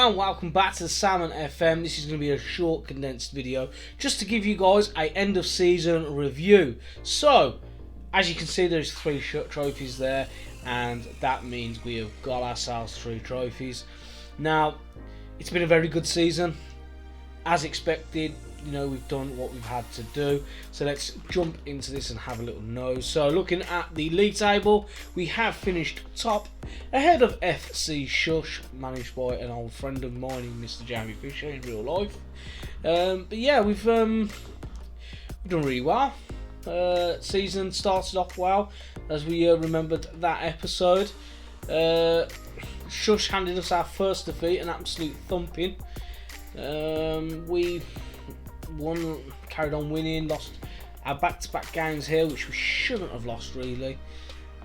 and welcome back to the Salmon FM. This is going to be a short condensed video just to give you guys a end of season review. So as you can see, there's 3 trophies there, and that means we have got ourselves 3 trophies. Now it's been a very good season as expected. You know, we've done what we've had to do, so let's jump into this and have a little nose. So looking at the league table, we have finished top ahead of FC Shush, managed by an old friend of mine, Mr. Jamie Fisher, in real life. But yeah, we've done really well. Season started off well, as we remembered that episode. Shush handed us our first defeat, an absolute thumping. We won, carried on winning, lost our back-to-back games here, which we shouldn't have lost really,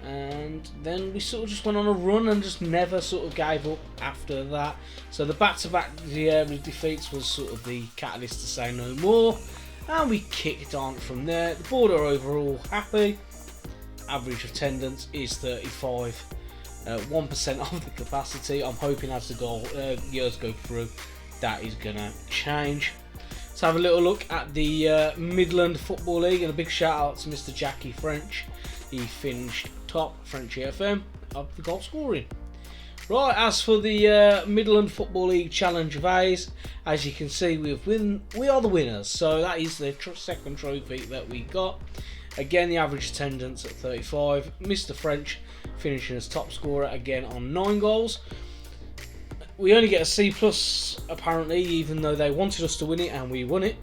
and then we sort of just went on a run and just never sort of gave up after that. So the back-to-back defeats was sort of the catalyst to say no more, and we kicked on from there. The board are overall happy. Average attendance is 35, 1% of the capacity. I'm hoping as the years go through that is gonna change. Let's have a little look at the Midland Football League, and a big shout out to Mr. Jackie French. He finished top, French FM, of the goal scoring. Right, as for the Midland Football League Challenge Vase, as you can see, we are the winners. So that is the second trophy that we got. Again, the average attendance at 35. Mr. French finishing as top scorer again on 9 goals. We only get a C+ apparently, even though they wanted us to win it, and we won it.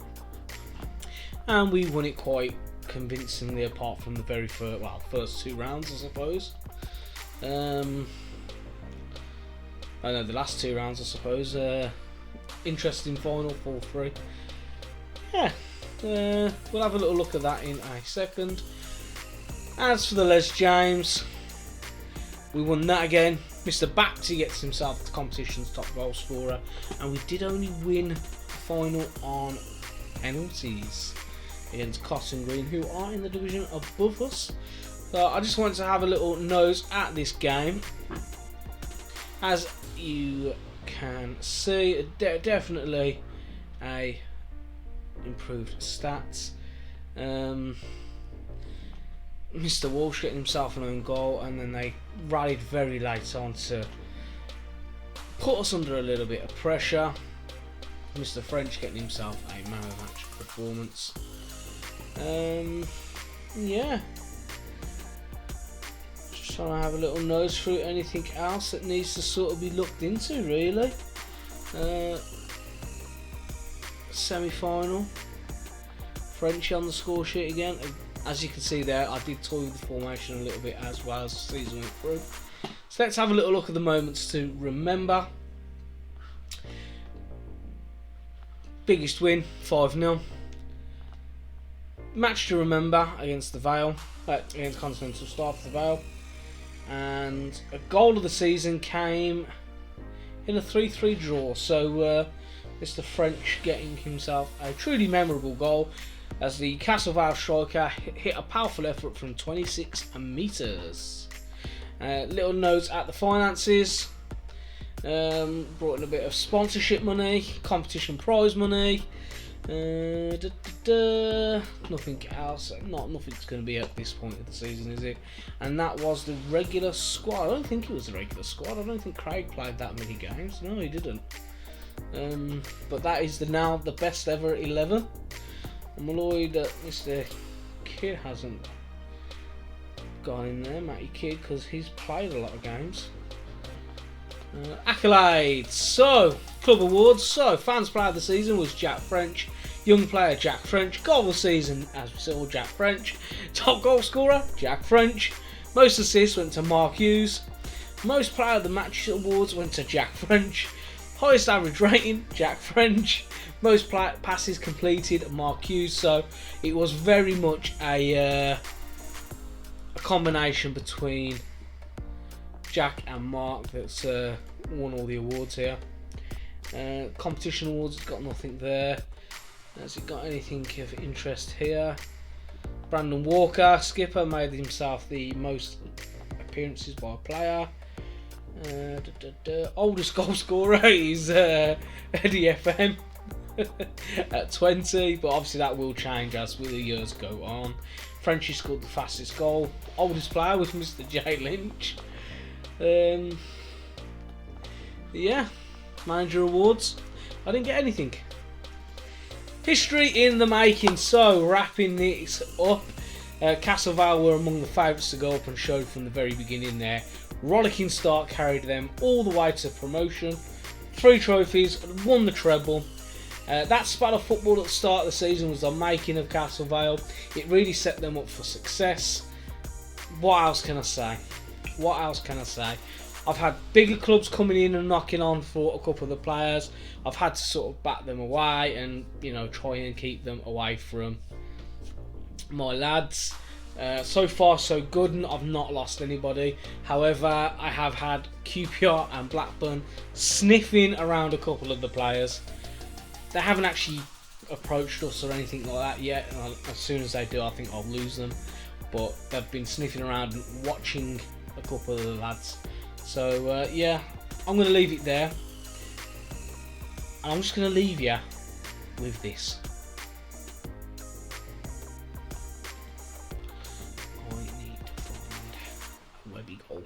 And we won it quite convincingly, apart from the very first 2 rounds, I suppose. I know the last 2 rounds, I suppose. Interesting final, 4-3. Yeah, we'll have a little look at that in a second. As for the Les James, we won that again. Mr. Baxi gets himself the competition's top goal scorer, and we did only win the final on penalties against Cotton Green, who are in the division above us. So I just wanted to have a little nose at this game. As you can see, definitely a improved stats. Mr. Walsh getting himself an own goal, and then they rallied very late on to put us under a little bit of pressure. Mr. French getting himself a man of match performance. Yeah, just trying to have a little nose through anything else that needs to sort of be looked into really. Semi-final, Frenchie on the score sheet again. As you can see there, I did toy with the formation a little bit as well as the season went through. So let's have a little look at the moments to remember. Biggest win, 5-0. Match to remember against the Vale, against Continental Star for the Vale. And a goal of the season came in a 3-3 draw. So Mr. French getting himself a truly memorable goal, as the Castle Vale striker hit a powerful effort from 26 metres. Little notes at the finances. Brought in a bit of sponsorship money, competition prize money. Nothing else. Nothing's going to be at this point of the season, is it? And that was the regular squad. I don't think it was the regular squad. I don't think Craig played that many games. No, he didn't. But that is now the best ever 11. I'm annoyed that Mr. Kidd hasn't gone in there, Matty Kidd, because he's played a lot of games. Accolades. So, club awards. So, fans player of the season was Jack French. Young player Jack French. Goal of the season, as we saw, Jack French. Top goal scorer Jack French. Most assists went to Mark Hughes. Most player of the match awards went to Jack French. Highest average rating Jack French. Most passes completed, Mark Hughes. So it was very much a combination between Jack and Mark that's won all the awards here. Competition awards, it's got nothing there. Has it got anything of interest here? Brandon Walker, skipper, made himself the most appearances by a player. Oldest goal scorer is Eddie FM at 20, but obviously that will change as the years go on. Frenchie scored the fastest goal. Oldest player was Mr. J Lynch. Yeah, manager awards. I didn't get anything. History in the making. So wrapping this up, Castle Vale were among the favourites to go up and showed from the very beginning there. Rollicking start carried them all the way to promotion. 3 trophies, won the treble. That spell of football at the start of the season was the making of Castle Vale. It really set them up for success. What else can I say? What else can I say? I've had bigger clubs coming in and knocking on for a couple of the players. I've had to sort of bat them away and, you know, try and keep them away from my lads. So far so good, and I've not lost anybody. However, I have had QPR and Blackburn sniffing around a couple of the players. They haven't actually approached us or anything like that yet. As soon as they do, I think I'll lose them. But they've been sniffing around and watching a couple of the lads. So yeah, I'm going to leave it there. And I'm just going to leave you with this. I need to find a Webby goal.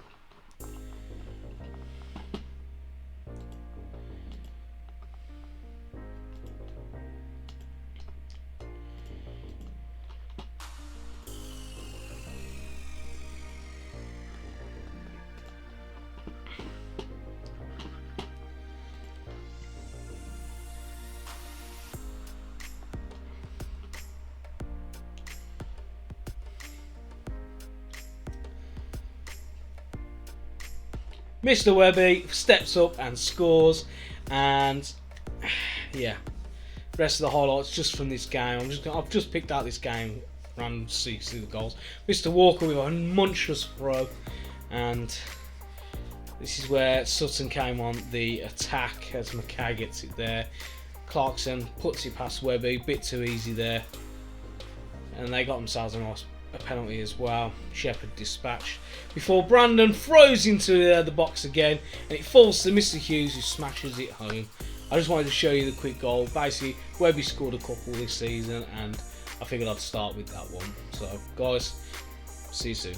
Mr. Webby steps up and scores, and yeah, rest of the highlights just from this game. I've just picked out this game and see the goals. Mr. Walker with a monstrous throw, and this is where Sutton came on the attack as Mackay gets it there. Clarkson puts it past Webby, bit too easy there, and they got themselves a penalty as well. Shepherd dispatched before Brandon throws into the box again, and it falls to Mr. Hughes, who smashes it home. I just wanted to show you the quick goal. Basically, Webby scored a couple this season, and I figured I'd start with that one. So, guys, see you soon.